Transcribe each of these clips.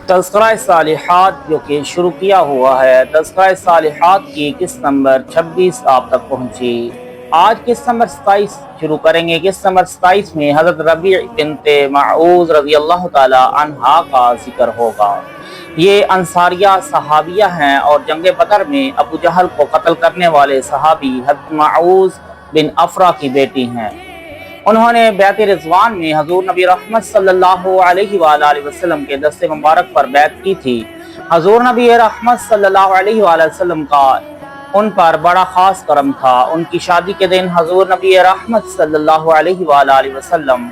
تذکرہ صالحات جو کہ شروع کیا ہوا ہے، تذکرہ صالحات کی قسط نمبر 26 آپ تک پہنچی۔ آج قسط نمبر 27 شروع کریں گے۔ قسط نمبر 27 میں حضرت ربیع بنت معوذ رضی اللہ تعالی عنہا کا ذکر ہوگا۔ یہ انصاریہ صحابیہ ہیں اور جنگ بدر میں ابو جہل کو قتل کرنے والے صحابی حضرت معوذ بن افرا کی بیٹی ہیں۔ انہوں نے بیعت رضوان میں حضور نبی رحمت صلی اللہ علیہ وآلہ وسلم کے دست مبارک پر بیعت کی تھی۔ حضور نبی رحمت صلی اللہ علیہ وآلہ وسلم کا ان پر بڑا خاص کرم تھا۔ ان کی شادی کے دن حضور نبی رحمت صلی اللہ علیہ وآلہ وسلم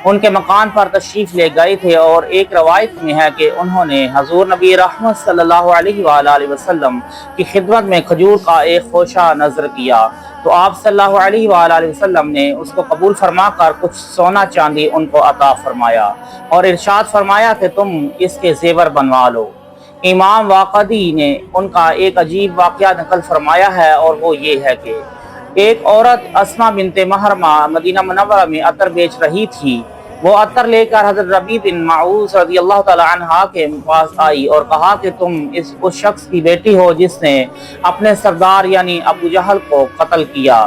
ان کے مکان پر تشریف لے گئے تھے، اور ایک روایت میں ہے کہ انہوں نے حضور نبی رحمت صلی اللہ علیہ وآلہ وسلم کی خدمت میں کھجور کا ایک خوشہ نظر کیا، تو آپ صلی اللہ علیہ وآلہ وسلم نے اس کو قبول فرما کر کچھ سونا چاندی ان کو عطا فرمایا اور ارشاد فرمایا کہ تم اس کے زیور بنوا لو۔ امام واقدی نے ان کا ایک عجیب واقعہ نقل فرمایا ہے، اور وہ یہ ہے کہ ایک عورت اسما بنت محرمہ مدینہ منورہ میں عطر بیچ رہی تھی۔ وہ عطر لے کر حضرت ربیع بن معوذ رضی اللہ تعالی عنہ کے پاس آئی اور کہا کہ تم اس شخص کی بیٹی ہو جس نے اپنے سردار یعنی ابو جہل کو قتل کیا؟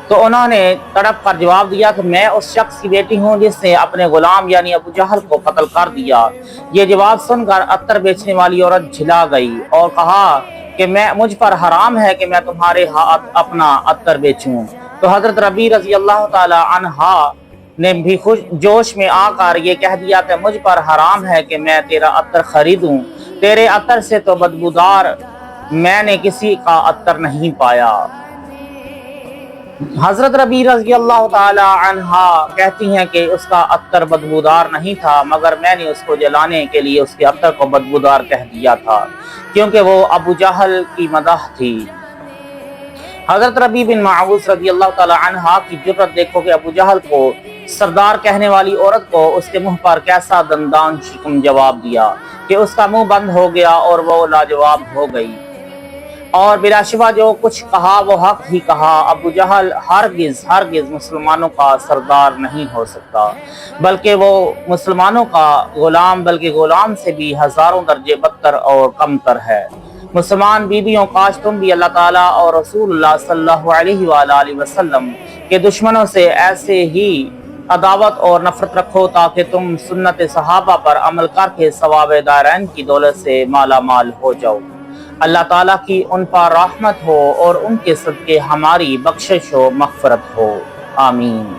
تو انہوں نے تڑپ کر جواب دیا کہ میں اس شخص کی بیٹی ہوں جس نے اپنے غلام یعنی ابو جہل کو قتل کر دیا۔ یہ جواب سن کر عطر بیچنے والی عورت جھلا گئی اور کہا کہ مجھ پر حرام ہے کہ میں تمہارے ہاتھ اپنا عطر بیچوں۔ تو حضرت ربیع رضی اللہ تعالی عنہ نے بھی جوش میں آ کر یہ کہہ دیا کہ مجھ پر حرام ہے کہ میں تیرا عطر خریدوں، تیرے عطر سے تو بدبودار میں نے کسی کا عطر نہیں پایا۔ حضرت ربیع رضی اللہ تعالی عنہ کہتی ہیں کہ اس کا عطر بدبودار نہیں تھا، مگر میں نے اس کو جلانے کے لیے اس کے عطر کو بدبودار کہہ دیا تھا، کیونکہ وہ ابو جہل کی مدح تھی۔ حضرت ربیع بن معوذ رضی اللہ تعالی عنہ کی جرأت دیکھو کہ ابو جہل کو سردار کہنے والی عورت کو اس کے منہ پر کیسا دندان شکن جواب دیا کہ اس کا منہ بند ہو گیا اور وہ لاجواب ہو گئی، اور بلا شبہ جو کچھ کہا وہ حق ہی کہا۔ ابو جہل ہرگز مسلمانوں کا سردار نہیں ہو سکتا، بلکہ وہ مسلمانوں کا غلام، بلکہ غلام سے بھی ہزاروں درجے بدتر اور کمتر ہے۔ مسلمان بیویوں، کاش تم بھی اللہ تعالیٰ اور رسول اللہ صلی اللہ علیہ وآلہ وسلم کے دشمنوں سے ایسے ہی عداوت اور نفرت رکھو تاکہ تم سنت صحابہ پر عمل کر کے ثواب دارین کی دولت سے مالا مال ہو جاؤ۔ اللہ تعالیٰ کی ان پر رحمت ہو اور ان کے صدقے ہماری بخشش و مغفرت ہو، آمین۔